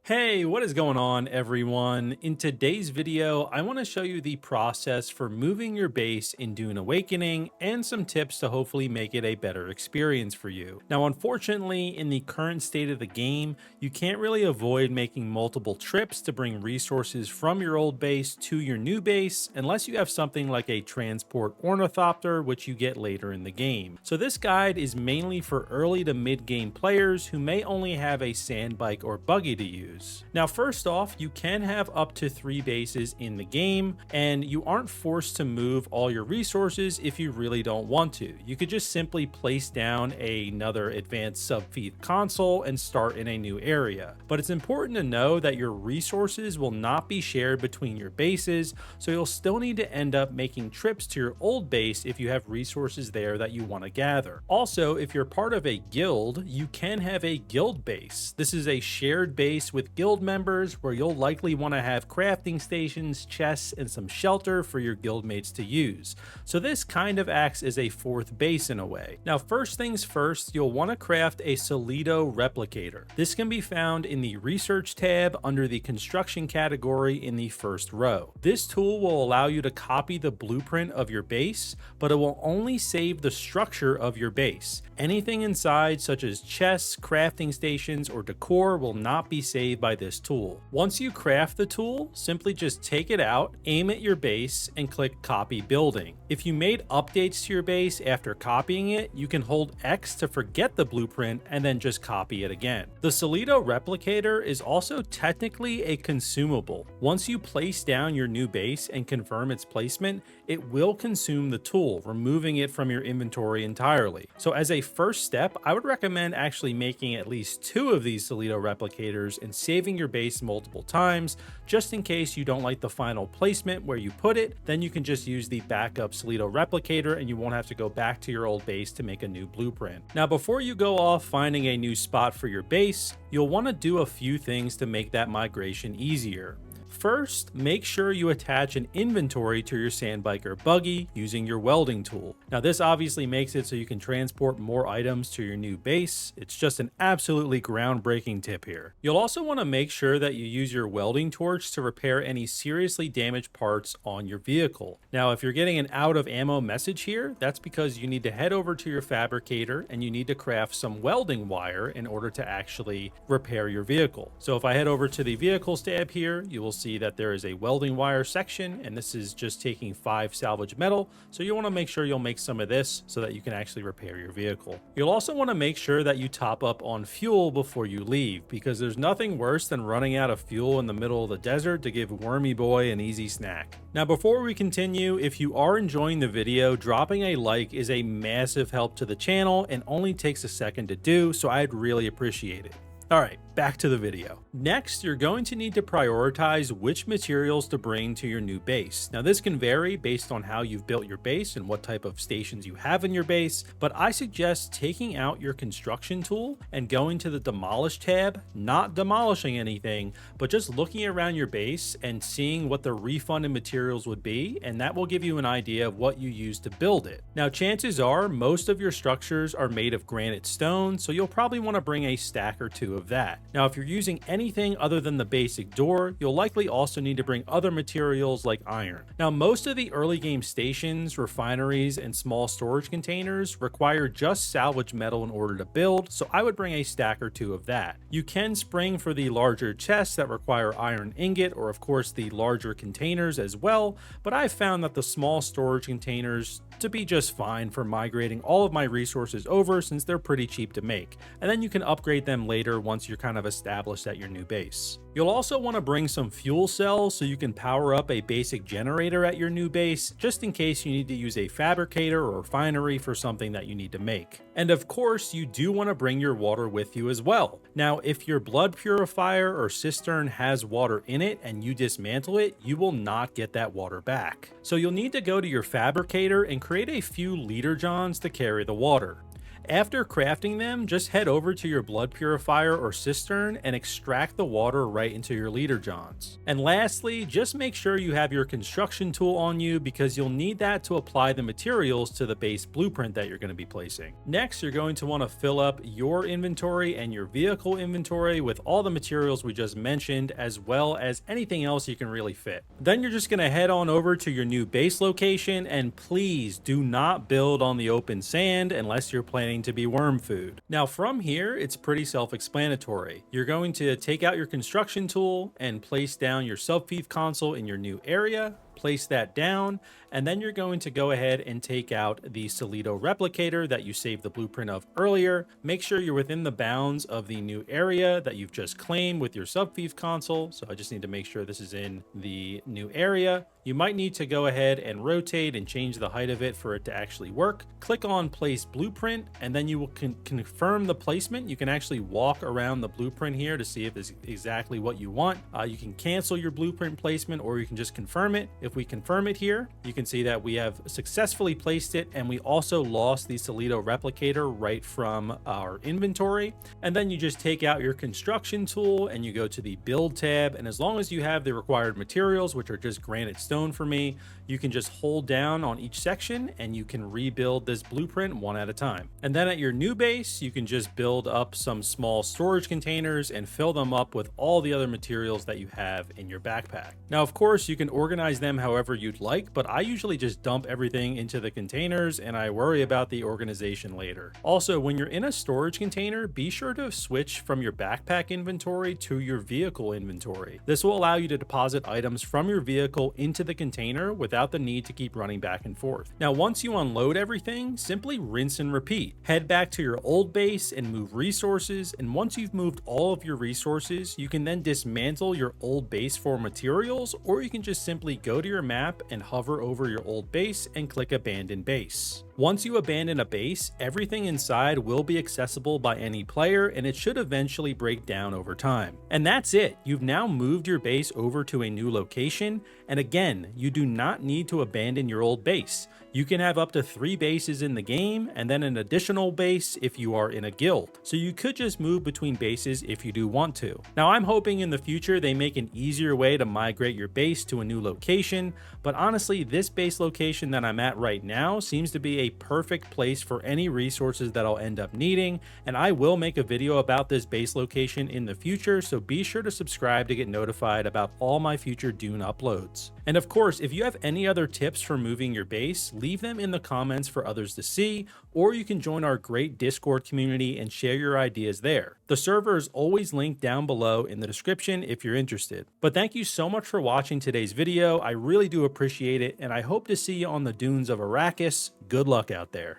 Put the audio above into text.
Hey, what is going on, everyone? In today's video, I want to show you the process for moving your base in Dune Awakening and some tips to hopefully make it a better experience for you. Now, unfortunately, in the current state of the game, you can't really avoid making multiple trips to bring resources from your old base to your new base unless you have something like a transport ornithopter, which you get later in the game. So this guide is mainly for early to mid-game players who may only have a sand bike or buggy to use. Now, first off, you can have up to 3 bases in the game, and you aren't forced to move all your resources if you really don't want to. You could just simply place down another advanced subfeed console and start in a new area. But it's important to know that your resources will not be shared between your bases, so you'll still need to end up making trips to your old base if you have resources there that you want to gather. Also, if you're part of a guild, you can have a guild base. This is a shared base with guild members where you'll likely want to have crafting stations, chests, and some shelter for your guildmates to use. So this kind of acts as a fourth base in a way. Now, first things first, you'll want to craft a Solido Replicator. This can be found in the research tab under the construction category in the first row. This tool will allow you to copy the blueprint of your base, but it will only save the structure of your base. Anything inside, such as chests, crafting stations, or decor, will not be saved by this tool. Once you craft the tool, simply just take it out, aim at your base, and click Copy Building. If you made updates to your base after copying it, you can hold X to forget the blueprint and then just copy it again. The Solido Replicator is also technically a consumable. Once you place down your new base and confirm its placement, it will consume the tool, removing it from your inventory entirely. So as a first step, I would recommend actually making at least 2 of these Solido Replicators and saving your base multiple times, just in case you don't like the final placement where you put it. Then you can just use the backup Solido Replicator and you won't have to go back to your old base to make a new blueprint. Now, before you go off finding a new spot for your base, you'll want to do a few things to make that migration easier. First, make sure you attach an inventory to your sand bike or buggy using your welding tool. Now, this obviously makes it so you can transport more items to your new base. It's just an absolutely groundbreaking tip here. You'll also want to make sure that you use your welding torch to repair any seriously damaged parts on your vehicle. Now, if you're getting an out of ammo message here, that's because you need to head over to your fabricator and you need to craft some welding wire in order to actually repair your vehicle. So if I head over to the vehicles tab here, you will see that there is a welding wire section, and this is just taking 5 salvage metal. So you want to make sure you'll make some of this so that you can actually repair your vehicle. You'll also want to make sure that you top up on fuel before you leave, because there's nothing worse than running out of fuel in the middle of the desert to give Wormy Boy an easy snack. Now, before we continue, if you are enjoying the video, dropping a like is a massive help to the channel and only takes a second to do, so I'd really appreciate it. All right, back to the video. Next, you're going to need to prioritize which materials to bring to your new base. Now, this can vary based on how you've built your base and what type of stations you have in your base, but I suggest taking out your construction tool and going to the demolish tab, not demolishing anything, but just looking around your base and seeing what the refunded materials would be, and that will give you an idea of what you use to build it. Now, chances are most of your structures are made of granite stone, so you'll probably want to bring a stack or 2 of that. Now, if you're using anything other than the basic door, you'll likely also need to bring other materials like iron. Now, most of the early game stations, refineries, and small storage containers require just salvage metal in order to build, so I would bring a stack or 2 of that. You can spring for the larger chests that require iron ingot, or of course the larger containers as well, but I've found that the small storage containers to be just fine for migrating all of my resources over, since they're pretty cheap to make, and then you can upgrade them later once you're kind of established at your new base. You'll also want to bring some fuel cells so you can power up a basic generator at your new base, just in case you need to use a fabricator or refinery for something that you need to make. And of course, you do want to bring your water with you as well. Now, if your blood purifier or cistern has water in it and you dismantle it, you will not get that water back. So you'll need to go to your fabricator and create a few liter johns to carry the water. After crafting them, just head over to your blood purifier or cistern and extract the water right into your leader johns. And lastly, just make sure you have your construction tool on you because you'll need that to apply the materials to the base blueprint that you're going to be placing. Next, you're going to want to fill up your inventory and your vehicle inventory with all the materials we just mentioned, as well as anything else you can really fit. Then you're just going to head on over to your new base location, and please do not build on the open sand unless you're planning to be worm food. Now from here, it's pretty self-explanatory. You're going to take out your construction tool and place down your subfief console in your new area. Place that down, and then you're going to go ahead and take out the Solido Replicator that you saved the blueprint of earlier. Make sure you're within the bounds of the new area that you've just claimed with your subfief console. So I just need to make sure this is in the new area. You might need to go ahead and rotate and change the height of it for it to actually work. Click on Place Blueprint, and then you will confirm the placement. You can actually walk around the blueprint here to see if it's exactly what you want. You can cancel your blueprint placement, or you can just confirm it. If we confirm it here, you can see that we have successfully placed it, and we also lost the Solido Replicator right from our inventory. And then you just take out your construction tool and you go to the Build tab, and as long as you have the required materials, which are just granite stone for me, you can just hold down on each section and you can rebuild this blueprint one at a time. And then at your new base, you can just build up some small storage containers and fill them up with all the other materials that you have in your backpack. Now, of course, you can organize them however you'd like, but I usually just dump everything into the containers and I worry about the organization later. Also, when you're in a storage container, be sure to switch from your backpack inventory to your vehicle inventory. This will allow you to deposit items from your vehicle into the container without the need to keep running back and forth. Now, once you unload everything, simply rinse and repeat. Head back to your old base and move resources, and once you've moved all of your resources, you can then dismantle your old base for materials, or you can just simply go to your map and hover over your old base and click Abandon Base. Once you abandon a base, everything inside will be accessible by any player, and it should eventually break down over time. And that's it. You've now moved your base over to a new location, and again, you do not need to abandon your old base. You can have up to 3 bases in the game, and then an additional base if you are in a guild. So you could just move between bases if you do want to. Now, I'm hoping in the future they make an easier way to migrate your base to a new location, but honestly, this base location that I'm at right now seems to be a perfect place for any resources that I'll end up needing, and I will make a video about this base location in the future, so be sure to subscribe to get notified about all my future Dune uploads. And of course, if you have any other tips for moving your base, leave them in the comments for others to see, or you can join our great Discord community and share your ideas there. The server is always linked down below in the description if you're interested. But thank you so much for watching today's video. I really do appreciate it, and I hope to see you on the dunes of Arrakis. Good luck out there.